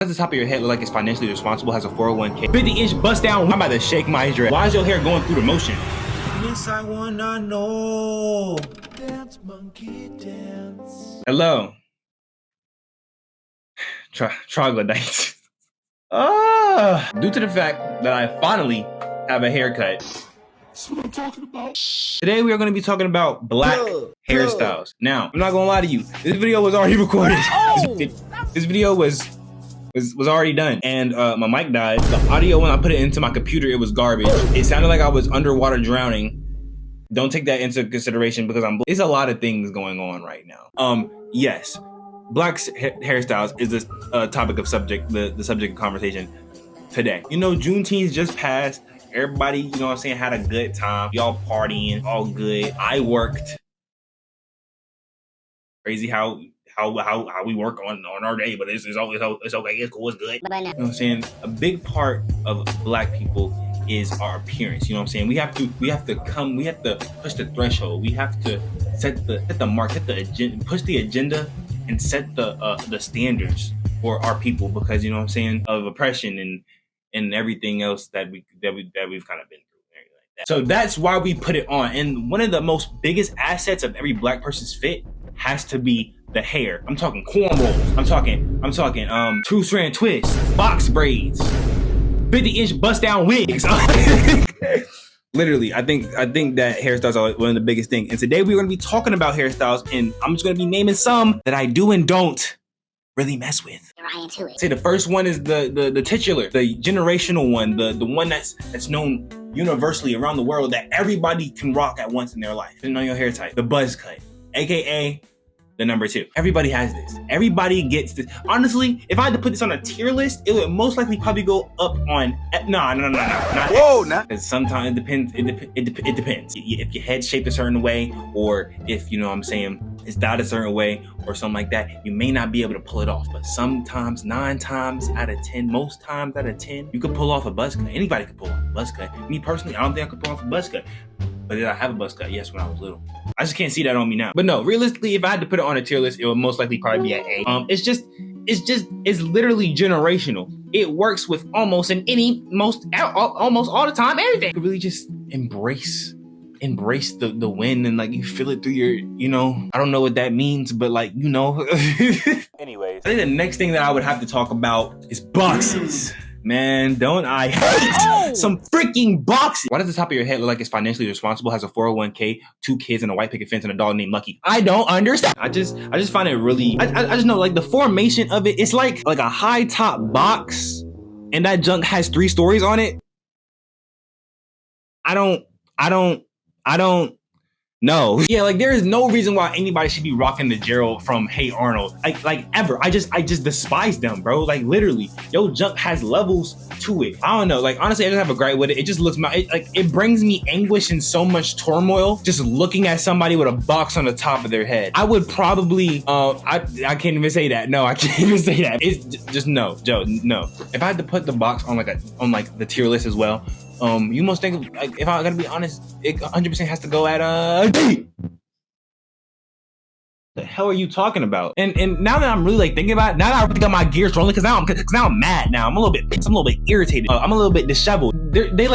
Does the top of your head look like it's financially responsible, has a 401k, 50-inch bust down? I'm about to shake my dread. Why is your hair going through the motion? Yes, I wanna know. Dance, monkey, dance. Hello. Troglodytes. Due to the fact that I finally have a haircut. That's what I'm talking about. Today we are going to be talking about black hairstyles. Now, I'm not going to lie to you. This video was already recorded. This video was already done, and my mic died. The audio, when I put it into my computer, it was garbage. It sounded like I was underwater drowning. Don't take that into consideration because there's a lot of things going on right now. Yes, black's hairstyles is the topic of the subject of conversation today. You know, Juneteenth just passed. Everybody, you know what I'm saying, had a good time. Y'all partying, all good. I worked. Crazy how we work on our day, but it's okay, it's cool, it's good. You know what I'm saying? A big part of black people is our appearance. You know what I'm saying? We have to push the threshold. We have to set the mark, set the agenda, push the agenda, and set the standards for our people, because you know what I'm saying, of oppression and everything else that we've kind of been through. Like that. So that's why we put it on. And one of the most biggest assets of every black person's fit has to be the hair. I'm talking cornrows. I'm talking true strand twists, box braids, 50-inch bust down wigs. Literally, I think that hairstyles are one of the biggest things. And today we're going to be talking about hairstyles, and I'm just going to be naming some that I do and don't really mess with. Right into it. Say the first one is the titular, the generational one, the one that's known universally around the world that everybody can rock at once in their life. Depending on your hair type, the buzz cut, aka the number 2. Everybody has this. Everybody gets this. Honestly, if I had to put this on a tier list, it would most likely probably go up on no. Whoa, nah. Because sometimes it depends. It depends. If your head's shaped a certain way, or if, you know what I'm saying, it's dyed a certain way or something like that, you may not be able to pull it off. But sometimes, 9 times out of 10, most times out of 10, you could pull off a buzz cut. Anybody could pull off a buzz cut. Me personally, I don't think I could pull off a buzz cut. But did I have a buzz cut? Yes, when I was little. I just can't see that on me now. But no, realistically, if I had to put it on a tier list, it would most likely probably be an A. It's literally generational. It works with almost almost all the time, everything. You could really just embrace the wind, and like you feel it through your, you know, I don't know what that means, but like, you know. Anyways, I think the next thing that I would have to talk about is boxes. Man, don't I hate some freaking boxes. Why does the top of your head look like it's financially responsible, has a 401k, 2 kids and a white picket fence and a dog named Lucky? I don't understand. I just find it really, I just know, like, the formation of it, it's like a high top box, and that junk has 3 stories on it. I don't know. Yeah, like there is no reason why anybody should be rocking the Gerald from Hey Arnold, like ever. I just despise them, bro. Like literally, yo, junk has levels to it. I don't know. Like honestly, I just have a gripe with it. It just looks it brings me anguish and so much turmoil just looking at somebody with a box on the top of their head. I would probably I can't even say that. No, I can't even say that. It's just no, Joe, no. If I had to put the box on like the tier list as well, you must think, like, if I'm gonna be honest, it 100% has to go at D. The hell are you talking about? And now that I'm really like thinking about it, now that I really got my gears rolling, because now I'm mad. Now I'm a little bit pissed. I'm a little bit irritated. I'm a little bit disheveled. They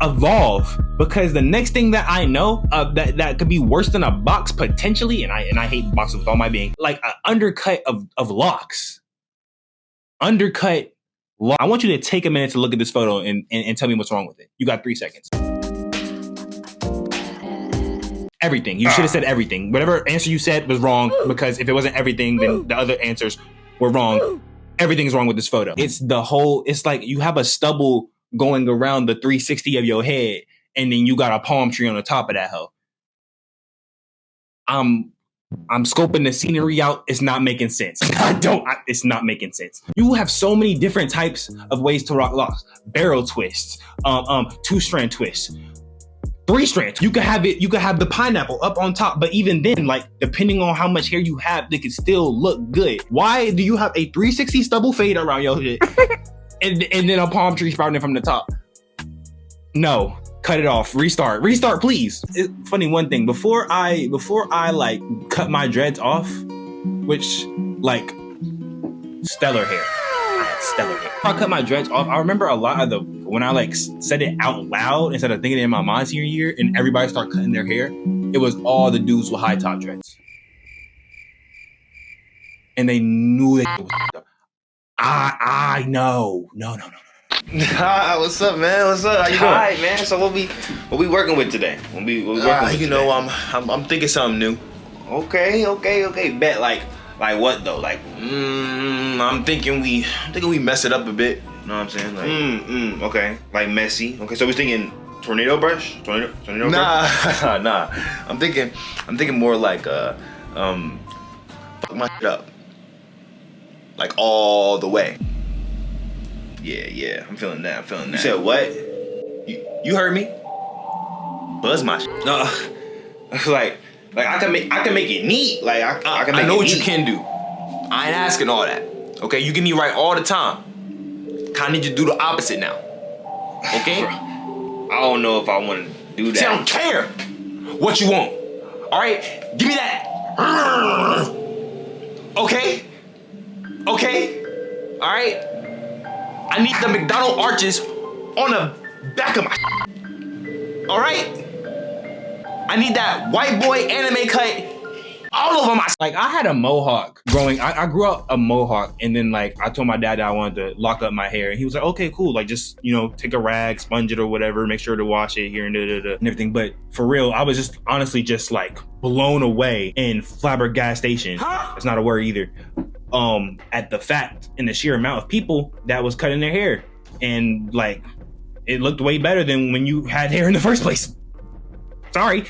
evolve, because the next thing that I know that could be worse than a box potentially, and I hate boxes with all my being, like an undercut of locks. Undercut. I want you to take a minute to look at this photo and tell me what's wrong with it. You got 3 seconds. Everything. You should have said everything. Whatever answer you said was wrong, because if it wasn't everything, then the other answers were wrong. Everything's wrong with this photo. It's like you have a stubble going around the 360 of your head, and then you got a palm tree on the top of that hoe. I'm scoping the scenery out. It's not making sense. It's not making sense. You have so many different types of ways to rock locks. Barrel twists, 2-strand twists, 3-strand. You could have the pineapple up on top, but even then, like, depending on how much hair you have, they can still look good. Why do you have a 360 stubble fade around your head and then a palm tree sprouting from the top? No. Cut it off. Restart, please. Funny one thing, before I like cut my dreads off, which like stellar hair. I stellar hair. I cut my dreads off. I remember a lot of when I like said it out loud instead of thinking it in my mind senior year, and everybody started cutting their hair. It was all the dudes with high top dreads, and they knew that it was up. I know. No. What's up, man? What's up? How you doing? All right, man. So what we working with today? What we working with you today? know, I'm thinking something new. Okay. Bet like what though? Like I'm thinking we mess it up a bit. You know what I'm saying? Like, okay. Like messy. Okay, so we're thinking tornado brush? Tornado brush? Nah. I'm thinking more like fuck my shit up. Like all the way. Yeah. I'm feeling that. You said what? You heard me? Buzz my shit. No. like I can make it neat. Like I can make it know what neat. you can do. I ain't asking all that. Okay, you get me right all the time. Kinda need you to do the opposite now. Okay? I don't know if I want to do that. See, I don't care what you want. All right, give me that. Okay. All right. I need the McDonald arches on the back of my. All right. I need that white boy anime cut all over my. Like I had a mohawk growing. I grew up a mohawk, and then like I told my dad that I wanted to lock up my hair, and he was like, "Okay, cool. Like just take a rag, sponge it or whatever, make sure to wash it here and and everything." But for real, I was just honestly just like blown away and flabbergastation. It's not a word either. At the fact and the sheer amount of people that was cutting their hair, and like it looked way better than when you had hair in the first place. Sorry.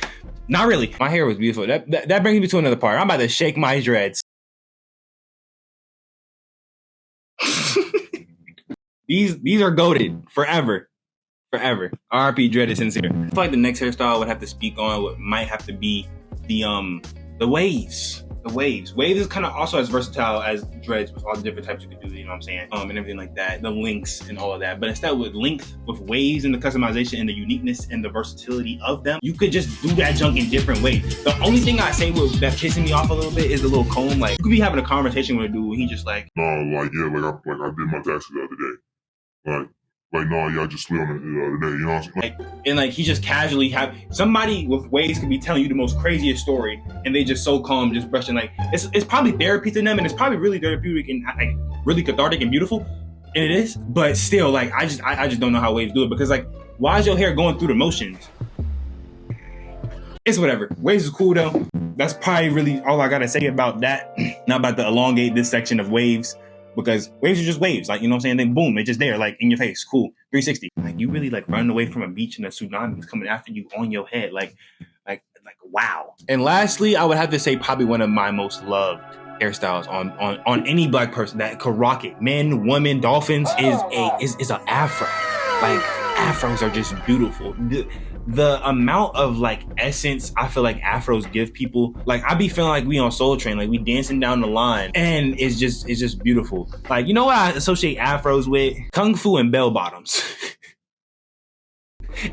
Not really. My hair was beautiful. That brings me to another part. I'm about to shake my dreads. These are goated forever. RP dreaded sincere. I feel like the next hairstyle I would have to speak on might have to be the waves. The waves. Waves is kind of also as versatile as dreads with all the different types you could do, you know what I'm saying? And everything like that. The links and all of that. But instead with length, with waves and the customization and the uniqueness and the versatility of them, you could just do that junk in different ways. The only thing I say that's pissing me off a little bit is the little comb. Like you could be having a conversation with a dude and he just like, I did my taxes the other day. I just slid on it the other day, you know what I'm saying? And he just casually have somebody with waves could be telling you the most craziest story, and they just so calm, just brushing. Like it's probably therapy to them, and it's probably really therapeutic and like really cathartic and beautiful, and it is. But still, like I just don't know how waves do it, because like why is your hair going through the motions? It's whatever. Waves is cool though. That's probably really all I gotta say about that. Not about to elongate this section of waves. Because waves are just waves, like, you know what I'm saying? Then boom, it's just there, like, in your face, cool, 360. Like, you really, like, running away from a beach and a tsunami is coming after you on your head, like, wow. And lastly, I would have to say probably one of my most loved hairstyles on any black person that could rock it, men, women, dolphins, is an afro. Like, afros are just beautiful. The amount of like essence I feel like afros give people, like I be feeling like we on Soul Train, like we dancing down the line, and it's just beautiful. Like, you know what I associate afros with? Kung Fu and bell bottoms.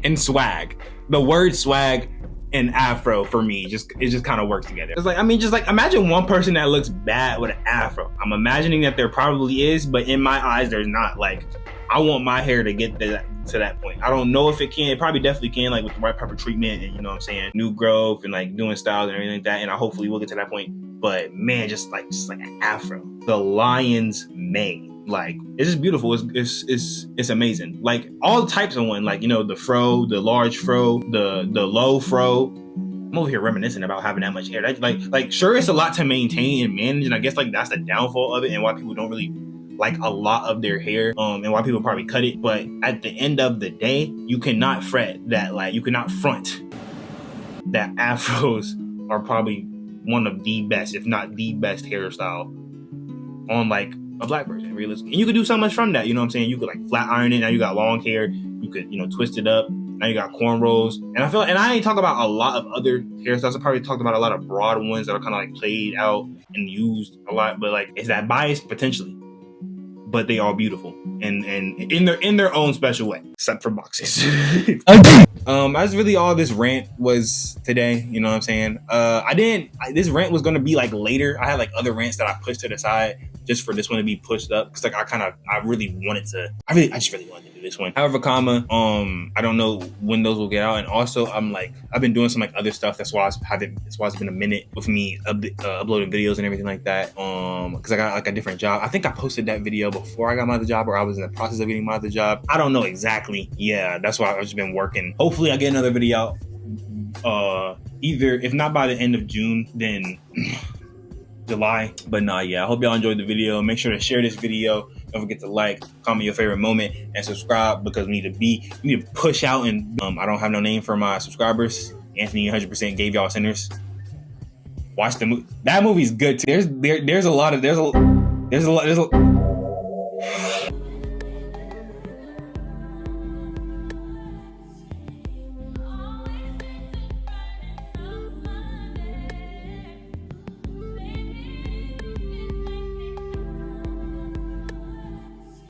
And swag. The word swag and afro for me it just kind of works together. It's like, I mean, just like imagine one person that looks bad with an afro. I'm imagining that there probably is, but in my eyes there's not. Like, I want my hair to get to that point. I don't know if it can. It probably definitely can, like with the right proper treatment and, you know what I'm saying, new growth and like doing styles and everything like that. And I hopefully will get to that point. But man, just like an afro. The lion's mane. Like, it's just beautiful. It's amazing. Like all types of one, like, you know, the fro, the large fro, the low fro. I'm over here reminiscing about having that much hair. That, like sure, it's a lot to maintain and manage, and I guess like that's the downfall of it and why people don't really like a lot of their hair, and why people probably cut it. But at the end of the day, you cannot fret that, like, you cannot front that afros are probably one of the best, if not the best hairstyle on like a black person, realistically. And you could do so much from that, you know what I'm saying? You could like flat iron it, now you got long hair, you could, you know, twist it up, now you got cornrows. And I feel like, and I ain't talk about a lot of other hairstyles, I probably talked about a lot of broad ones that are kind of like played out and used a lot, but like, is that biased? Potentially. But they are beautiful and in their own special way, except for boxes. That's really all this rant was today. You know what I'm saying? This rant was gonna be like later. I had like other rants that I pushed to the side just for this one to be pushed up, because like I just really wanted to do this one. However, I don't know when those will get out, and also I've been doing some like other stuff. That's why it's been a minute with me uploading videos and everything like that. Because I got like a different job. I think I posted that video before I got my other job, or I was in the process of getting my other job. I don't know exactly. Yeah, that's why I've just been working. Hopefully, I get another video out. Either if not by the end of June, then July. But nah, yeah, I hope y'all enjoyed the video. Make sure to share this video. Don't forget to like, comment your favorite moment, and subscribe, because we need to push out. And I don't have no name for my subscribers. Anthony 100% gave y'all Sinners. Watch the movie. That movie's good too. There's a lot.